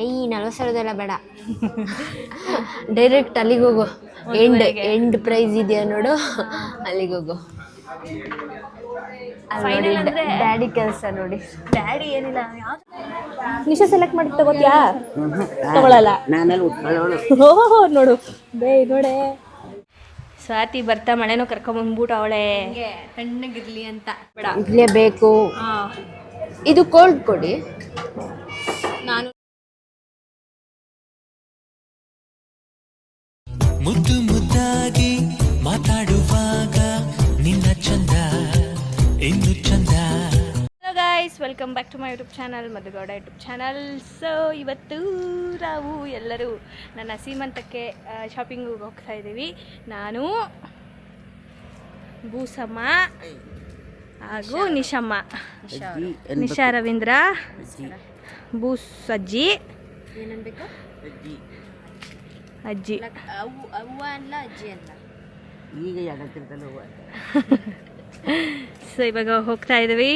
ಏಯ್ 40,000 ಬೇಡ, ಡೈರೆಕ್ಟ್ ಅಲ್ಲಿಗೆ ಹೋಗು. ಎಂಡ್ ಪ್ರೈಸ್ ಇದೆಯಾ ನೋಡು, ಅಲ್ಲಿಗೆ ಹೋಗು. ಡ್ಯಾಡಿ ಕೆಲಸ ನೋಡಿ. ಡ್ಯಾಡಿ ಏನಿಲ್ಲ, ನಿಶಾ ಸೆಲೆಕ್ಟ್ ಮಾಡಿ ತಗೋತಿಯಾ? ತಗೊಳಲ್ಲ. ಓಹೋ ನೋಡು ನೋಡೆ, ಸ್ವಾತಿ ಬರ್ತಾ ಮಳೆನೂ ಕರ್ಕೊಂಬಂದ್ಬಿಟ್ಟು ಅವಳೆ ತಣ್ಣಗಿರ್ಲಿ ಅಂತ. ಇರ್ಲೇ ಬೇಕು. ಇದು ಕೋಲ್ಡ್ ಕೊಡಿ. ನಾನು ಮುದ್ದು ಮುದ್ದಾಗಿ ಮಾತಾಡುವಾಗ ನಿನ್ನ ಚಂದ ಇನ್ನು ಚಂದ. Hello guys, welcome back to my YouTube channel, Madhu Gowda YouTube channel. So ಇವತ್ತು ನಾವು ಎಲ್ಲರೂ ನನ್ನ ಸೀಮಂತಕ್ಕೆ ಶಾಪಿಂಗಿಗೆ ಹೋಗ್ತಾ ಇದ್ದೀವಿ. ನಾನು, ಭೂಸಮ್ಮ ಹಾಗೂ ನಿಶಮ್ಮ, ನಿಶಾ ರವೀಂದ್ರ, ಭೂಸ್ ಅಜ್ಜಿ, ಏನನ್ಬೇಕು? ಅಜ್ಜಿ ಅವ್ವ ಅಲ್ಲ, ಅಜ್ಜಿ ಅಲ್ಲ. ಈಗ ಯಾಕಂತಿರ್ತಾನೆ ಹೂವು. ಸೊ ಇವಾಗ ಹೋಗ್ತಾ ಇದ್ದೀವಿ.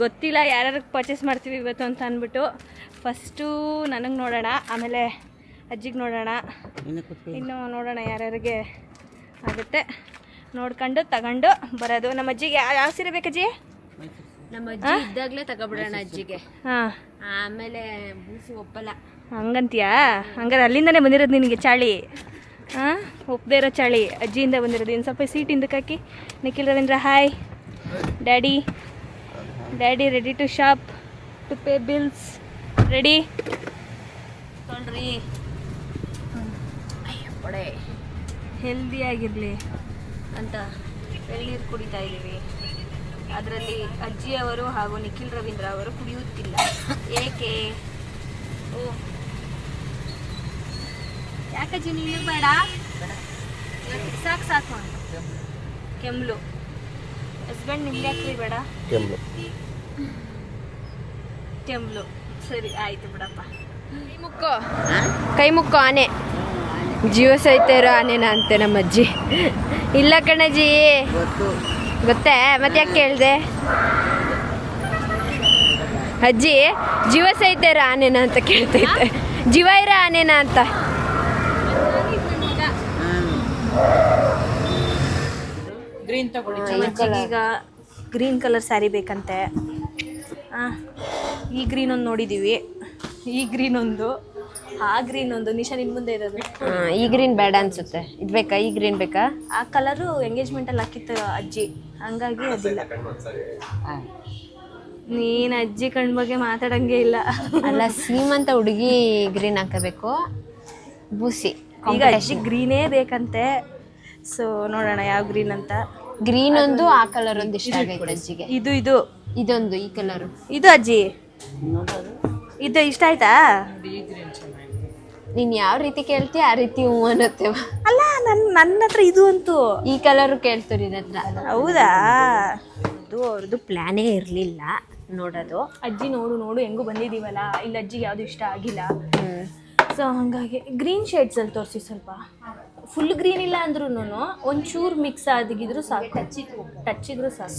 ಗೊತ್ತಿಲ್ಲ ಯಾರ್ಯಾರು ಪರ್ಚೇಸ್ ಮಾಡ್ತೀವಿ ಇವತ್ತು ಅಂತ ಅಂದ್ಬಿಟ್ಟು. ಫಸ್ಟು ನನಗೆ ನೋಡೋಣ, ಆಮೇಲೆ ಅಜ್ಜಿಗೆ ನೋಡೋಣ, ಇನ್ನು ನೋಡೋಣ ಯಾರ್ಯಾರಿಗೆ ಆಗುತ್ತೆ. ನೋಡ್ಕೊಂಡು ತಗೊಂಡು ಬರೋದು. ನಮ್ಮ ಅಜ್ಜಿಗೆ ಯಾವ ಸೀರೆ ಬೇಕಜ್ಜಿ? ನಮ್ಮ ಅಜ್ಜಿ ಇದ್ದಾಗಲೇ ತಗೊಬಿಡೋಣ ಅಜ್ಜಿಗೆ. ಹಾಂ, ಆಮೇಲೆ ಬೂಸಿ ಒಪ್ಪಲ್ಲ. ಹಂಗಂತೀಯಾ? ಹಂಗಾರೆ ಅಲ್ಲಿಂದನೇ ಬಂದಿರೋದು ನಿನಗೆ ಚಾಳಿ? ಹಾಂ, ಒಪ್ಪದೇ ಇರೋ ಚಾಳಿ ಅಜ್ಜಿಯಿಂದ ಬಂದಿರೋದು. ಇನ್ನು ಸ್ವಲ್ಪ ಸೀಟ್ ಹಿಂದಕ್ಕೆ ಹಾಕಿ. Nikhil Ravindra hi. Daddy ready to shop to pay bills. Ready ತೊಳ್ರಿ, ಒಡೆ ಹೆಲ್ದಿಯಾಗಿರಲಿ ಅಂತ ಎಳ್ನೀರು ಕುಡಿತಾ ಇದ್ದೀವಿ. ಅದರಲ್ಲಿ ಅಜ್ಜಿಯವರು ಹಾಗೂ ನಿಖಿಲ್ ರವೀಂದ್ರ ಅವರು ಕುಡಿಯುತ್ತಿಲ್ಲ. ಏಕೆ? ಓ ಯಾಕಜ್ಜಿ ನೀನು ಬೇಡ? ಸಾಕು ಕೆಮ್ಲು. ಹಸ್ಬೆಂಡ್ ನಿಮ್ಗೆ ಯಾಕ್ರಿ ಬೇಡ? ಕೆಮ್ಲು. ಸರಿ ಆಯ್ತು ಬಿಡಪ್ಪ. ಕೈ ಮುಕ್ಕೋ ಆನೆ. ಜೀವ ಸಹಿತ ಇರೋ ಆನೆನ ಅಂತೆ ನಮ್ಮ ಅಜ್ಜಿ. ಇಲ್ಲ ಕಣಜ್ಜಿ, ಗೊತ್ತೇ? ಮತ್ತೆ ಯಾಕೆ ಕೇಳಿದೆ? ಅಜ್ಜಿ ಜೀವ ಸಹಿತ ಇರೋ ಆನೆನ ಅಂತ ಕೇಳ್ತೈತೆ. ಜೀವ ಇರೋ ಆನೆನ ಅಂತ. ಈಗ ಗ್ರೀನ್ ಕಲರ್ ಸ್ಯಾರಿ ಬೇಕಂತೆ. ಈ ಗ್ರೀನ್ ಒಂದು ನೋಡಿದ್ದೀವಿ, ಈ ಗ್ರೀನ್ ಒಂದು, ಆ ಗ್ರೀನ್ ಒಂದು. ನಿಶಾ ನಿನ್ನ ಮುಂದೆ ಇರೋದು ಈ ಗ್ರೀನ್ ಬೇಡ ಅನ್ಸುತ್ತೆ. ಇದು ಬೇಕಾ? ಈ ಗ್ರೀನ್ ಬೇಕಾ? ಆ ಕಲರು ಎಂಗೇಜ್ಮೆಂಟಲ್ಲಿ ಹಾಕಿತ್ತು ಅಜ್ಜಿ, ಹಂಗಾಗಿ ಅದಿಲ್ಲ. ನೀನು ಅಜ್ಜಿ ಕಣ್ ಬಗ್ಗೆ ಮಾತಾಡಂಗೆ ಇಲ್ಲ. ಅಲ್ಲ, ಸೀಮಂತ ಹುಡುಗಿ ಗ್ರೀನ್ ಹಾಕಬೇಕು. ಬೂಸಿ ಈಗ ಅಜ್ಜಿ ಗ್ರೀನೇ ಬೇಕಂತೆ. ಸೊ ನೋಡೋಣ ಯಾವ ಗ್ರೀನ್ ಅಂತ. ಗ್ರೀನ್ ಒಂದು, ಆ ಕಲರ್ ಒಂದು ಇಷ್ಟ ಆಗೈತೆ ಅಜ್ಜಿಗೆ. ಇದೊಂದು, ಈ ಕಲರು. ಇದು ಅಜ್ಜಿ ಇದು ಇಷ್ಟ ಆಯ್ತಾ? ನೀನ್ ಯಾವ ರೀತಿ ಕೇಳ್ತೀಯ ಆ ರೀತಿ ಹೂ ಅನ್ನತ್ತೆ. ಅಲ್ಲ, ನನ್ನ ಹತ್ರ ಇದು ಅಂತೂ ಈ ಕಲರು ಕೇಳ್ತೀರಿ ನನ್ನ ಹತ್ರ. ಹೌದಾ? ಅದು ಅವ್ರದ್ದು ಪ್ಲಾನೇ ಇರಲಿಲ್ಲ ನೋಡೋದು. ಅಜ್ಜಿ ನೋಡು ಹೆಂಗೂ ಬಂದಿದ್ದೀವಲ್ಲ, ಇಲ್ಲಿ ಅಜ್ಜಿಗೆ ಯಾವುದು ಇಷ್ಟ ಆಗಿಲ್ಲ. ಸೊ ಹಾಗಾಗಿ ಗ್ರೀನ್ ಶೇಡ್ಸಲ್ಲಿ ತೋರಿಸಿ ಸ್ವಲ್ಪ. ಫುಲ್ ಗ್ರೀನ್ ಇಲ್ಲ ಅಂದ್ರೂ ಒಂಚೂರು ಮಿಕ್ಸ್ ಆಗಿದ್ರು ಸಾಕು, ಟಚ್ಚಿದ್ರು ಸಾಕು.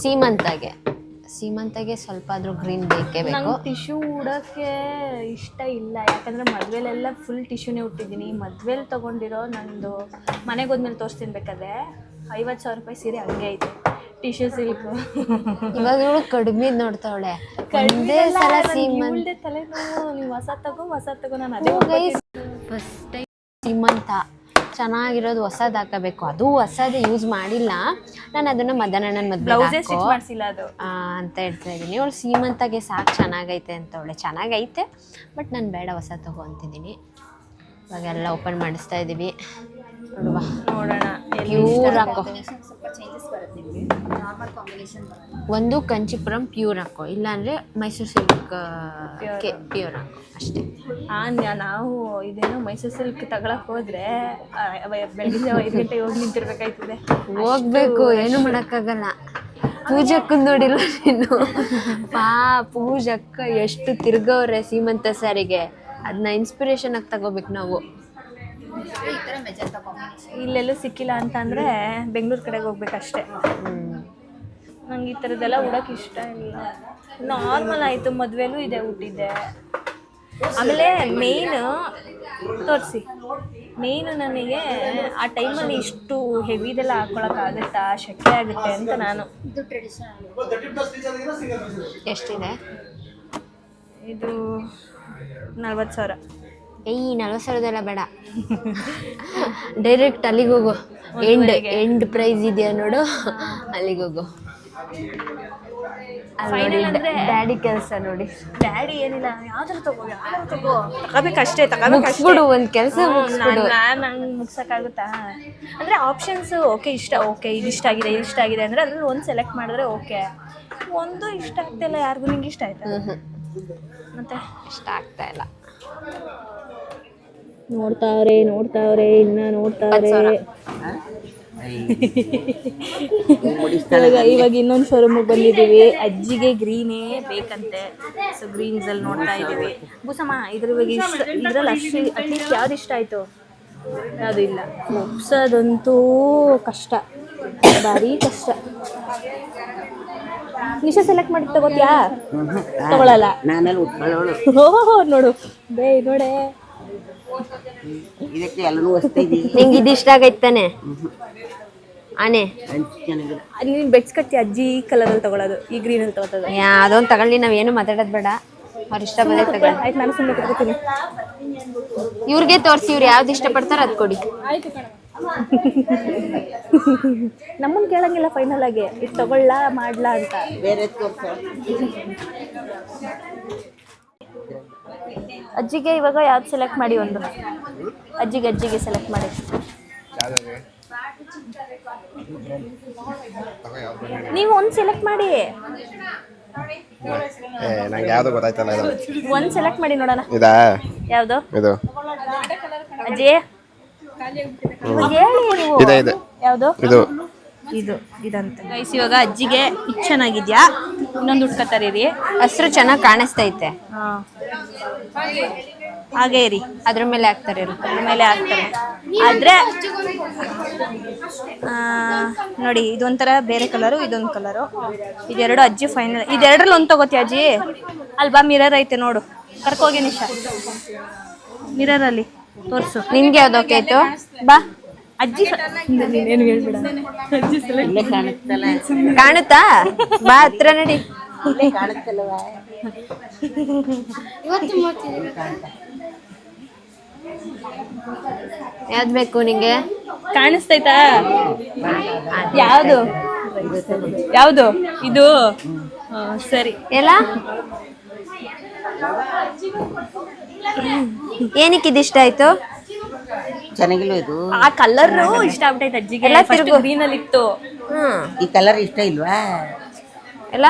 ಸೀಮಂತಗೆ ಸ್ವಲ್ಪ ಆದ್ರೂ ಗ್ರೀನ್ ಬೇಕೇ ಬೇಕು. ನಂಗೆ ಟಿಶ್ಯೂ ಉಡೋಕ್ಕೆ ಇಷ್ಟ ಇಲ್ಲ, ಯಾಕಂದರೆ ಮದುವೆಲೆಲ್ಲ ಫುಲ್ ಟಿಶ್ಯೂನೇ ಉಟ್ಟಿದ್ದೀನಿ. ಮದುವೆಲಿ ತೊಗೊಂಡಿರೋ ನಂದು ಮನೆಗೆ ಹೋದ್ಮೇಲೆ ತೋರಿಸ್ತೀನಿ ಬೇಕಾದ್ರೆ. 50,000 ರೂಪಾಯಿ ಸೀರೆ ಹಂಗೆ ಐತೆ, ಟಿಶ್ಯೂ ಸಿಲ್ಕ್. ಇವಾಗ ಕಡಿಮೆ ನೋಡ್ತಾವಳೆ. ಒಂದೇ ಸಲ ಸೀಮಂತ ತಲೆನೋವು. ನೀವು ಹೊಸ ತಗೋ ನಾನು ಅದೇ ಫಸ್ಟ್ ಟೈಮ್ ಸೀಮಂತ ಚೆನ್ನಾಗಿರೋದು ಹೊಸದು ಹಾಕಬೇಕು. ಅದು ಹೊಸದು ಯೂಸ್ ಮಾಡಿಲ್ಲ ನಾನು. ಅದನ್ನು ಮದನಣ್ಣನ ಮದುವೆ ಮಾಡಿಸಿಲ್ಲ ಅದು ಅಂತ ಹೇಳ್ತಾ ಇದ್ದೀನಿ. ಅವಳು ಸೀಮಂತಗೆ ಸಾಕು ಚೆನ್ನಾಗೈತೆ ಅಂತ ಅವಳೆ. ಚೆನ್ನಾಗೈತೆ, ಬಟ್ ನಾನು ಬೇಡ, ಹೊಸ ತಗೋ ಅಂತಿದ್ದೀನಿ. ಇವಾಗೆಲ್ಲ ಓಪನ್ ಮಾಡಿಸ್ತಾ ಇದ್ದೀವಿ. ನೋಡೋಣ. ಪ್ಯೂರ್ ಹಾಕೋ, ಒಂದು ಕಂಚಿಪುರಂ ಪ್ಯೂರ್ ಹಾಕೋ, ಇಲ್ಲಾಂದರೆ ಮೈಸೂರು ಸಿಲ್ಕ್ ಪ್ಯೂರ್ ಹಾಕೋ ಅಷ್ಟೇ. ನಾವು ಇದೇನೋ ಮೈಸೂರು ಸಿಲ್ಕ್ ತಗೊಳಕ್ ಹೋದ್ರೆ ಬೆಳಗ್ಗೆ 5 ಗಂಟೆಗೆ ಹೋಗಿ ನಿಂತಿರ್ಬೇಕಾಯ್ತದೆ. ಹೋಗ್ಬೇಕು, ಏನು ಮಾಡೋಕ್ಕಾಗಲ್ಲ. ಪೂಜಕ್ಕೂ ನೋಡಿಲ್ಲ ನೀನು? ಪೂಜಕ್ಕ ಎಷ್ಟು ತಿರ್ಗವ್ರೆ ಸೀಮಂತ ಸ್ಯಾರಿಗೆ. ಅದನ್ನ ಇನ್ಸ್ಪಿರೇಷನ್ ಆಗಿ ತಗೋಬೇಕು ನಾವು. ಇಲ್ಲೆಲ್ಲೂ ಸಿಕ್ಕಿಲ್ಲ ಅಂತ ಅಂದರೆ ಬೆಂಗಳೂರು ಕಡೆಗೆ ಹೋಗ್ಬೇಕಷ್ಟೆ. ನಂಗೆ ಈ ಥರದ್ದೆಲ್ಲ ಉಡೋಕೆ ಇಷ್ಟ ಇಲ್ಲ. ನಾರ್ಮಲ್ ಆಯಿತು, ಮದುವೆಲೂ ಇದೆ, ಹುಟ್ಟಿದ್ದೆ. ಆಮೇಲೆ ಮೇನ್ ತೋರಿಸಿ, ಮೇಯ್ನು ನನಗೆ ಆ ಟೈಮಲ್ಲಿ ಇಷ್ಟು ಹೆವಿದೆಲ್ಲ ಹಾಕೊಳಕ್ಕಾಗುತ್ತಾ, ಶೆಕೆ ಆಗುತ್ತೆ ಅಂತ ನಾನು. ಎಷ್ಟಿದೆ ಇದು 40,000. 40,000 ಬೇಡ, ಡೈರೆಕ್ಟ್ ಅಲ್ಲಿಗೆ ಹೋಗು. ಎಂಡ್ ಪ್ರೈಸ್ ಇದೆಯಾ ನೋಡು, ಅಲ್ಲಿಗೆ ಹೋಗು. ಡ್ಯಾಡಿ ಕೆಲಸ ನೋಡಿ. ಡ್ಯಾಡಿ ಏನಿಲ್ಲ, ಯಾವ್ದಾರು ತಗೋಬೇಕಷ್ಟೇ, ತಗೋಬೇಕಷ್ಟು. ಒಂದು ಕೆಲಸ ನಂಗೆ ಮುಗ್ಸೋಕ್ಕಾಗುತ್ತಾ ಅಂದರೆ ಆಪ್ಷನ್ಸ್ ಓಕೆ ಇದು ಇಷ್ಟ ಆಗಿದೆ ಅಂದರೆ ಅದ್ರಲ್ಲಿ ಒಂದು ಸೆಲೆಕ್ಟ್ ಮಾಡಿದ್ರೆ ಓಕೆ. ಒಂದು ಇಷ್ಟ ಆಗ್ತಾಯಿಲ್ಲ ಯಾರಿಗೂ. ನಿಂಗೆ ಇಷ್ಟ ಆಯ್ತಾ? ಮತ್ತೆ ಇಷ್ಟ ಆಗ್ತಾ ಇಲ್ಲ. ನೋಡ್ತಾವ್ರೆ ಇನ್ನ ನೋಡ್ತಾವ್ರೆ. ಇವಾಗ ಇನ್ನೊಂದು ಶೋರೂಮಿಗೆ ಬಂದಿದ್ದೀವಿ. ಅಜ್ಜಿಗೆ ಗ್ರೀನೇ ಬೇಕಂತೆ, ಸೊ ಗ್ರೀನ್ಸಲ್ಲಿ ನೋಡ್ತಾ ಇದ್ದೀವಿ. ಬೂಸಮ್ಮ ಇದ್ರಲ್ಲಿ ಅಟ್ಲೀಸ್ಟ್ ಯಾವ್ದು ಇಷ್ಟ ಆಯಿತು? ಯಾವುದು ಇಲ್ಲ. ಮುಗ್ಸೋದಂತೂ ಕಷ್ಟ, ಭಾರಿ ಕಷ್ಟ. ನಿಶಾ ಸೆಲೆಕ್ಟ್ ಮಾಡಿ ತಗೋತ್ಯಾ? ತಗೊಳಲ್ಲ. ನೋಡು ನೋಡೆ, ನಿಂಗೆ ಇದು ಇಷ್ಟ ಆಗೈತಾನೆ ಆನೆ? ನೀನು ಬೆಡ್ಸ್ಕತ್ತಿ ಅಜ್ಜಿ ಈ ಕಲರಲ್ಲಿ ತಗೊಳ್ಳೋದು, ಈ ಗ್ರೀನಲ್ಲಿ ತಗೋತದ. ಅದೊಂದು ತಗೊಳ್ಳಿ, ನಾವೇನು ಮಾತಾಡೋದು ಬೇಡ. ಅವ್ರು ಇಷ್ಟ ಬಂದ ತಗೊಳ್ಳಿ. ಆಯ್ತು, ನಾನು ಸುಮ್ಮನೆ ತಗೋತೀನಿ. ಇವ್ರಿಗೆ ತೋರಿಸಿ, ಇವ್ರು ಯಾವ್ದು ಇಷ್ಟಪಡ್ತಾರೋ ಅದು ಕೊಡಿ. ನಮ್ಮನ್ನು ಕೇಳಂಗಿಲ್ಲ ಫೈನಲ್ ಆಗಿ ಇದು ತಗೊಳ್ಳ ಮಾಡ್ಲಾ ಅಂತ. ಬೇರೆ ಅಜ್ಜಿಗೆ ಇವಾಗ ಯಾವ್ದು ಸೆಲೆಕ್ಟ್ ಮಾಡಿ? ಒಂದು ಅಜ್ಜಿಗೆ ಸೆಲೆಕ್ಟ್ ಮಾಡಿ. ನೀವು ಒಂದು ಸೆಲೆಕ್ಟ್ ಮಾಡಿ. ನಂಗೆ ಯಾವ್ದು ಗೊತ್ತಾಯ್ತಲ್ಲ, ಒಂದು ಸೆಲೆಕ್ಟ್ ಮಾಡಿ ನೋಡೋಣ. ಇದಾ? ಯಾವುದು ಇದು? ಅಜ್ಜಿ ಹೇಳಿ ನೀವು. ಇದೆ. ಯಾವುದು? ಇದು ಇದಂತೆ ಗೈಸ್. ಇವಾಗ ಅಜ್ಜಿಗೆ ಇದು ಚೆನ್ನಾಗಿದ್ಯಾ? ಇನ್ನೊಂದು ಉಟ್ಕೋತಾರೀರಿ. ಹಸ್ರು ಚೆನ್ನಾಗಿ ಕಾಣಿಸ್ತೈತೆ. ಹಾಗೆ ಇರಿ, ಅದ್ರ ಮೇಲೆ ಹಾಕ್ತಾರೆ. ಆದ್ರೆ ನೋಡಿ, ಇದೊಂಥರ ಬೇರೆ ಕಲರು, ಇದೊಂದು ಕಲರು. ಇದೆರಡು ಅಜ್ಜಿ ಫೈನಲ್. ಇದೆರಡರಲ್ಲಿ ಒಂದು ತಗೋತಿ ಅಜ್ಜಿ. ಅಲ್ವಾ ಮಿರರ್ ಐತೆ ನೋಡು, ಕರ್ಕೋಗಿ ನಿಶಾ. ಮಿರರಲ್ಲಿ ತೋರಿಸು. ನಿನ್ಗೆ ಯಾವ್ದು ಓಕೆ ಆಯ್ತು? ಬಾ ಅಜ್ಜಿ. ನೀನೇನು ಹೇಳ್ಬೇಡ. ಕಾಣುತ್ತಾ? ಬಾ ಹತ್ರ ನಡಿ. ಯಾವ್ದು ಬೇಕು ನಿಂಗೆ? ಕಾಣಿಸ್ತೈತಾ? ಯಾವುದು ಇದು? ಸರಿ. ಎಲ್ಲ ಏನಕ್ಕೆ ಇದು ಇಷ್ಟ ಆಯ್ತು? ಚೆನ್ನಾಗಿಲ್ಲ ಇದು. ಆ ಕಲರ್ ಇಷ್ಟ ಆಗ್ಬಿಟ್ಟೈತೆ ಅಜ್ಜಿಗೆ. ಎಲ್ಲ ತಿರುಗು. ಗ್ರೀನ್ ಅಲ್ಲಿ ಇತ್ತು. ಈ ಕಲರ್ ಇಷ್ಟ ಇಲ್ವಾ? ಎಲ್ಲ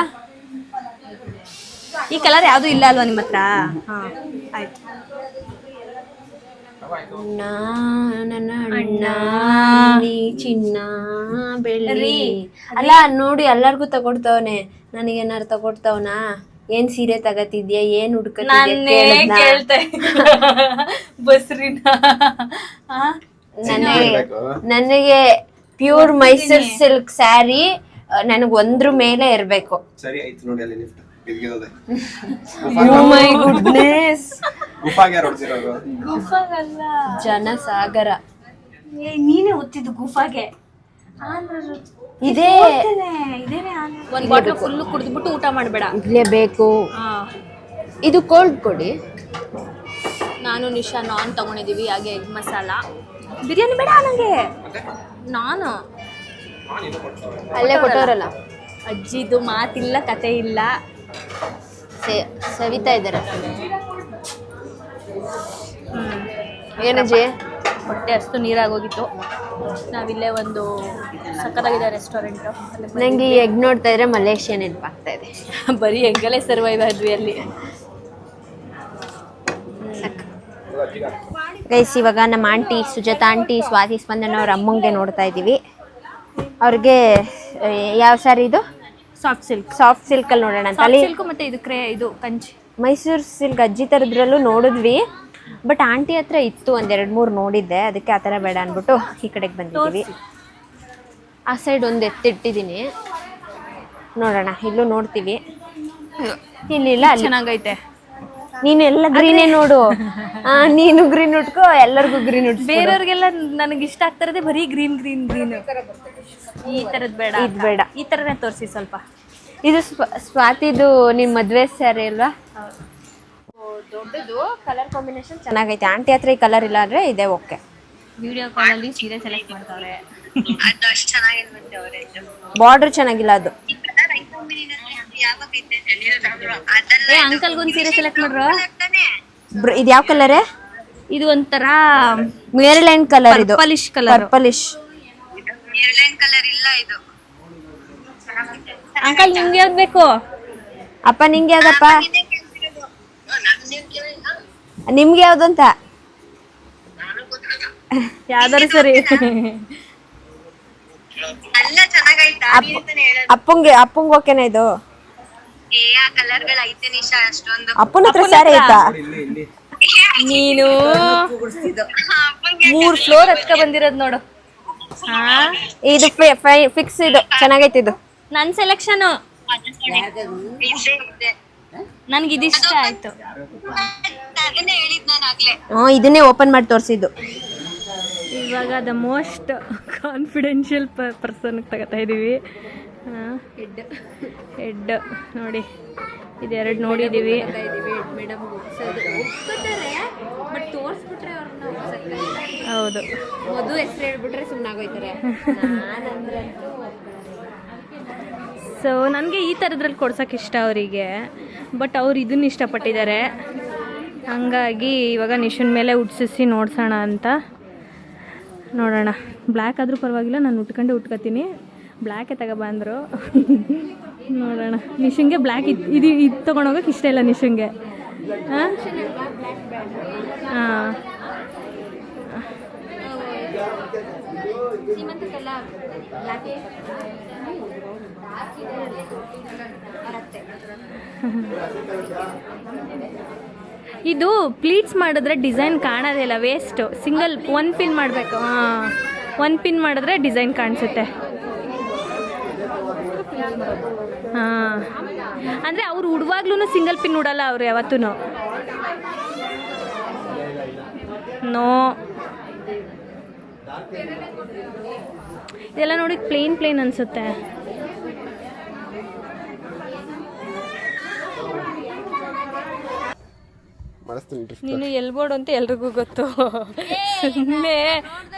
ಈ ಕಲರ್ ಯಾವ್ದು ಇಲ್ಲ ಅಲ್ವಾ ನಿಮ್ಮ ಹತ್ರ? ಆಯ್ತು. ನನ್ನ ಅಣ್ಣ ನೀ ಚಿನ್ನ ಬೆಳ್ಳಿ. ಅಲ್ಲ ನೋಡಿ, ಎಲ್ಲಾರ್ಗು ತಗೊಡ್ತವನೆ, ನನಗೇನಾರು ತಗೊಡ್ತವನಾ? ಏನ್ ಸೀರೆ ತಗತಿದ್ಯಾ, ಏನ್ ಕೇಳ್ತಾ ಬಸ್ರಿನ? ನನಗೆ ಪ್ಯೂರ್ ಮೈಸೂರ್ ಸಿಲ್ಕ್ ಸ್ಯಾರಿ ನನಗ್ ಒಂದ್ರ ಮೇಲೆ ಇರ್ಬೇಕು. ಸರಿ ಆಯ್ತು ನೋಡಿ, ಅಲ್ಲಿ ಲಿಫ್ಟ್ ಇದ್ಗಿದೆ. My goodness. ಗುಫಾಗಲ್ಲ, ಜನಸಾಗರ. ನೀನೇ ಒತ್ತಿದ್ದು ಗುಫಾಗೆ. ಇದೇ ಒಂದ್ ಬಾಟ್ಲು ಫುಲ್ ಕುಡಿದ್ಬಿಟ್ಟು ಊಟ ಮಾಡಬೇಡ. ಇಲ್ಲೇ ಬೇಕು. ಇದು ಕೋಲ್ಡ್ ಕೊಡಿ. ನಾನು ನಿಶಾ ನಾನ್ ತಗೊಂಡಿದೀವಿ, ಹಾಗೆ ಎಗ್ ಮಸಾಲ. ಬಿರಿಯಾನಿ ಬೇಡ ನನಗೆ. ನಾನು ಅಲ್ಲೇ ಕೊಟ್ಟವರಲ್ಲ. ಅಜ್ಜಿದು ಮಾತಿಲ್ಲ, ಕತೆ ಇಲ್ಲ. ಸವಿತಾ ಇದ್ದಾರೆ. ಏನಜ್ಜಿ? ಹೊಟ್ಟೆ ಅಷ್ಟು ನೀರಾಗೋಗಿತ್ತು. ನಾವಿಲ್ಲೇ ಒಂದು ಸಕ್ಕತ್ತಾಗಿದೆ ರೆಸ್ಟೋರೆಂಟ್. ನಂಗೆ ಈ ಎಗ್ ನೋಡ್ತಾ ಇದ್ರೆ ಮಲೇಷಿಯಾ ನೆನಪಾಗ್ತಾ ಇದೆ. ಬರೀ ಎಗ್ಗಲ್ಲೇ ಸರ್ವೈವ್ ಆದ್ವಿ ಅಲ್ಲಿ. ಗೈಸ್, ಇವಾಗ ನಮ್ಮ ಆಂಟಿ ಸುಜಾತಾ ಆಂಟಿ, ಸ್ವಾತಿ ಸ್ಪಂದನ ಅವ್ರ ಅಮ್ಮಂಗೆ ನೋಡ್ತಾ ಇದ್ದೀವಿ. ಅವ್ರಿಗೆ ಯಾವ ಸ್ಯಾರಿ ಇದು? ಸಾಫ್ಟ್ ಸಿಲ್ಕ್ ಅಲ್ಲಿ ನೋಡೋಣ ಅಂತ. ಸಿಲ್ಕ್ ಮತ್ತೆ ಇದು ಕಂಚಿ ಮೈಸೂರು ಸಿಲ್ಕ್ ಅಜ್ಜಿ ಥರದ್ರಲ್ಲೂ ನೋಡಿದ್ವಿ, ಬಟ್ ಆಂಟಿ ಹತ್ರ ಇತ್ತು, ಒಂದು 2-3 ನೋಡಿದ್ದೆ. ಅದಕ್ಕೆ ಆ ಥರ ಬೇಡ ಅಂದ್ಬಿಟ್ಟು ಈ ಕಡೆಗೆ ಬಂದಿದ್ದೀವಿ. ಆ ಸೈಡ್ ಒಂದು ಎತ್ತಿಟ್ಟಿದ್ದೀನಿ, ನೋಡೋಣ. ಇಲ್ಲೂ ನೋಡ್ತೀವಿ. ಇಲ್ಲಿಲ್ಲ, ಅಲ್ಲಿ ಚೆನ್ನಾಗೈತೆ. ನೀನು ಎಲ್ಲ ಗ್ರೀನೇ ನೋಡು. ನೀನು ಗ್ರೀನ್ ಉಟ್ಕೋ, ಎಲ್ಲರಿಗೂ ಗ್ರೀನ್ ಉಟ್ಕೋ. ಬೇರೆಯವ್ರಿಗೆಲ್ಲ ನನಗೆ ಇಷ್ಟ ಆಗ್ತಾ ಇರೋದೇ ಬರೀ ಗ್ರೀನ್ ಗ್ರೀನ್ ಗ್ರೀನ್. ಈ ಥರದ್ದು ಬೇಡ, ಇದು ಬೇಡ. ಈ ಥರನೇ ತೋರಿಸಿ ಸ್ವಲ್ಪ. ಇದು ಸ್ವಾತಿದು ನಿಮ್ಮ ಮದುವೆ ಸ್ಯಾರಿ ಅಲ್ವಾ? ದೊಡ್ಡದು ಕಲರ್ ಕಾಂಬಿನೇಷನ್ ಚೆನ್ನಾಗೈತೆ. ಆಂಟಿ ಹತ್ರ ಈ ಕಲರ್ ಇಲ್ಲ ಅಂದ್ರೆ ಇದೆ ಓಕೆ. ವಿಡಿಯೋ ಕಾಲಲ್ಲಿ ಸೀರೆ ಸೆಲೆಕ್ಟ್ ಮಾಡ್ತಾವ್ರೆ. ಬಾರ್ಡರ್ ಚೆನ್ನಾಗಿಲ್ಲ ಅದು. ಏ ಅಂಕಲ್ಗೊಂದು ಸೀರೆ ಸೆಲೆಕ್ಟ್ ಮಾಡ್ರು. ಇದು ಯಾವ ಕಲರ್? ಇದು ಒಂಥರ ಮೇರ್ಲೈನ್ ಕಲರ್. ಇದು ಪರ್ಪಲಿಶ್ ಕಲರ್. ಪರ್ಪಲಿಶ್. ಅಂಕಲ್ ನಿಮ್ಗೆ ಯಾವ್ದು ಬೇಕು? ಅಪ್ಪ ನಿಂಗೆ ಯಾವ್ದಪ್ಪ? ನಿಮ್ಗೆ ಯಾವ್ದು ಅಂತ? ಯಾವ್ದಾರು ಸರಿ. ಅಪ್ಪಂಗೆ ಓಕೆನಾ ಇದು? ಅಪ್ಪನ ಹತ್ರ ಸ್ಯಾರಿ ಆಯ್ತಾ? ನೀನು 3 ಫ್ಲೋರ್ ಹತ್ಕ ಬಂದಿರೋದು ನೋಡು. ಇದು ಫಿಕ್ಸ್. ಇದು ಚೆನ್ನಾಗೈತೆ. ಇದು ನನ್ನ ಸೆಲೆಕ್ಷನ್. ನನ್ಗೆ ಇದಿಷ್ಟ ಆಯ್ತು. ಇದನ್ನೇ ಓಪನ್ ಮಾಡಿ ತೋರಿಸಿದ್ದು. ಇವಾಗ ದ ಮೋಸ್ಟ್ ಕಾನ್ಫಿಡೆನ್ಷಿಯಲ್ ಪರ್ಸನ್ ತಗೋತಾ ಇದ್ದೀವಿ. ಹೆಡ್ ನೋಡಿ, ಇದೆರಡು ನೋಡಿದ್ದೀವಿ. ಹೌದು, ಮದುವೆ ಹೆಸರು ಹೇಳ್ಬಿಟ್ರೆ ಸುಮ್ಮನಾಗೋಯ್ತಾರೆ. ಸೊ ನನಗೆ ಈ ಥರದ್ರಲ್ಲಿ ಕೊಡ್ಸೋಕೆ ಇಷ್ಟ ಅವರಿಗೆ. ಬಟ್ ಅವ್ರು ಇದನ್ನ ಇಷ್ಟಪಟ್ಟಿದ್ದಾರೆ. ಹಂಗಾಗಿ ಇವಾಗ ನಿಶುನ್ ಮೇಲೆ ಉಡ್ಸಿಸಿ ನೋಡ್ಸೋಣ ಅಂತ. ನೋಡೋಣ. ಬ್ಲ್ಯಾಕ್ ಆದರೂ ಪರವಾಗಿಲ್ಲ, ನಾನು ಉಟ್ಕೋತೀನಿ. ಬ್ಲ್ಯಾಕೇ ತಗೊಬಂದರು. ನೋಡೋಣ. ನಿಶುಂಗೆ ಬ್ಲ್ಯಾಕ್ ಇದು ತೊಗೊಂಡೋಗಕ್ಕೆ ಇಷ್ಟ ಇಲ್ಲ ನಿಶುಂಗೆ. ಹಾಂ ಹಾಂ ಇದು ಪ್ಲೀಟ್ಸ್ ಮಾಡಿದ್ರೆ ಡಿಸೈನ್ ಕಾಣೋದಿಲ್ಲ, ವೇಸ್ಟು. ಸಿಂಗಲ್ 1 ಪಿನ್ ಮಾಡಬೇಕು. ಹಾಂ, 1 ಪಿನ್ ಮಾಡಿದ್ರೆ ಡಿಸೈನ್ ಕಾಣಿಸುತ್ತೆ. ಹಾಂ, ಅಂದರೆ ಅವ್ರು ಉಡುವಾಗ್ಲೂ ಸಿಂಗಲ್ ಪಿನ್ ಉಡಲ್ಲ ಅವ್ರು ಯಾವತ್ತೂ. ನೋ, ಇದೆಲ್ಲ ನೋಡಿ ಪ್ಲೇನ್ ಅನಿಸುತ್ತೆ. ನೀನು ಎಲ್ಬೋರ್ಡ್ ಅಂತ ಎಲ್ರಿಗೂ ಗೊತ್ತು. ಸುಮ್ಮನೆ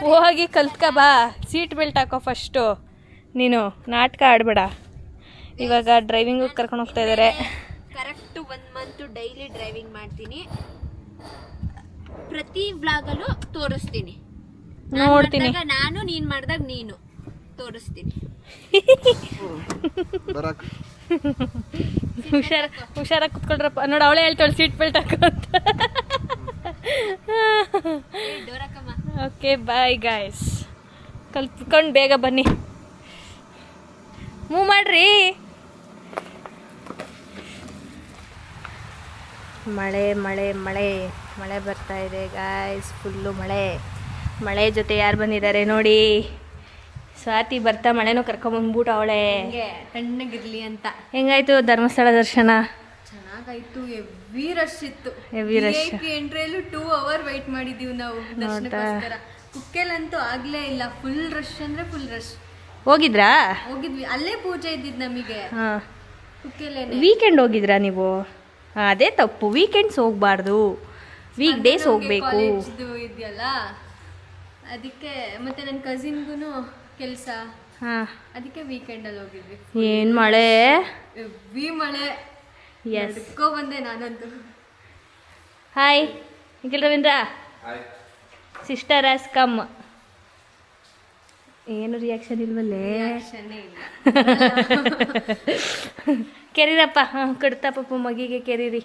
ಹೋಗಿ ಕಲ್ತ್ಕ ಬಾ. ಸೀಟ್ ಬೆಲ್ಟ್ ಹಾಕೋ ಫಸ್ಟು. ನೀನು ನಾಟಕ ಆಡಬೇಡ. ಇವಾಗ ಡ್ರೈವಿಂಗಿಗೆ ಕರ್ಕೊಂಡು ಹೋಗ್ತಾ ಇದ್ದಾರೆ. ಕರೆಕ್ಟು 1 ಮಂತ್ ಡೈಲಿ ಡ್ರೈವಿಂಗ್ ಮಾಡ್ತೀನಿ. ಪ್ರತಿ ವ್ಲಾಗಲ್ಲೂ ತೋರಿಸ್ತೀನಿ. ನೋಡ್ತೀನಿ. ನಾನು ನೀನು ಮಾಡಿದಾಗ ನೀನು ತೋರಿಸ್ತೀನಿ. ಹುಷಾರಾಗಿ ಕುತ್ಕೊಳ್ರಪ್ಪ. ನೋಡಿ, ಅವಳೇ ಹೇಳ್ತಾಳೆ ಸೀಟ್ ಬೆಲ್ಟ್ ಹಾಕೋ ಅಂತ. Okay, bye guys. ಕಲ್ತ್ಕೊಂಡು ಬೇಗ ಬನ್ನಿ. ಮೂವ್ ಮಾಡ್ರಿ. ಮಳೆ ಮಳೆ ಮಳೆ ಮಳೆ ಬರ್ತಾ ಇದೆ ಗಾಯ್ಸ್. ಫುಲ್ಲು ಮಳೆ ಜೊತೆ ಯಾರು ಬಂದಿದ್ದಾರೆ ನೋಡಿ. ಸ್ವಾತಿ ಬರ್ತಾ ಮಳೆನೂ ಕರ್ಕೊಂಬಂದ್ಬಿಟ್ಟು ಅವಳೆ ತಣ್ಣಗಿರ್ಲಿ ಅಂತ. ಹೆಂಗಾಯ್ತು ಧರ್ಮಸ್ಥಳ ದರ್ಶನ? ಚೆನ್ನಾಗಾಯ್ತು. ಹೆವಿ ರಶ್ ಇತ್ತು. Heavy rush. ಎಂಟ್ರಿಯಲ್ಲೂ 2 ಅವರ್ ವೆಯ್ಟ್ ಮಾಡಿದೀವಿ ನಾವು ದರ್ಶನಕ್ಕೋಸ್ಕರ. ಕುಕ್ಕೆಲಂತೂ ಆಗ್ಲೇ ಇಲ್ಲ. ಫುಲ್ ರಶ್ ಅಂದ್ರೆ ಫುಲ್ ರಶ್. ಹೋಗಿದ್ರಾ? ಹೋಗಿದ್ವಿ. ಅಲ್ಲೇ ಪೂಜೆ ಇದ್ದಿದ್ದು ನಮಗೆ. ಹಾಂ, ಕುಕ್ಕೆಲೇನೆ. ವೀಕೆಂಡ್ ಹೋಗಿದ್ರಾ ನೀವು? ಅದೇ ತಪ್ಪು. ವೀಕೆಂಡ್ಸ್ ಹೋಗ್ಬಾರ್ದು, ವೀಕ್ ಡೇಸ್ ಹೋಗ್ಬೇಕು. ಇದೆಯಲ್ಲ ಅದಕ್ಕೆ. ಮತ್ತೆ ನನ್ನ ಕಸಿನ್ಗೂ ಕೆಲಸ. ಹಾಂ, ಅದಕ್ಕೆ ವೀಕೆಂಡಲ್ಲಿ ಹೋಗಿದ್ವಿ. ಏನು ಮಳೆ, ಹೆವಿ ಮಳೆ. ಎಸ್. ಬಂದೆ ನಾನಂತೂ. Hi Nikhil Ravindra. Sister as come. ಏನು ರಿಯಾಕ್ಷನ್ ಇಲ್ವಲ್ಲೇ? ಕೆರೀರಪ್ಪ. ಹಾಂ, ಕಡ್ತಾ ಪಪ್ಪ ಮಗಿಗೆ ಕೆರೀರಿ.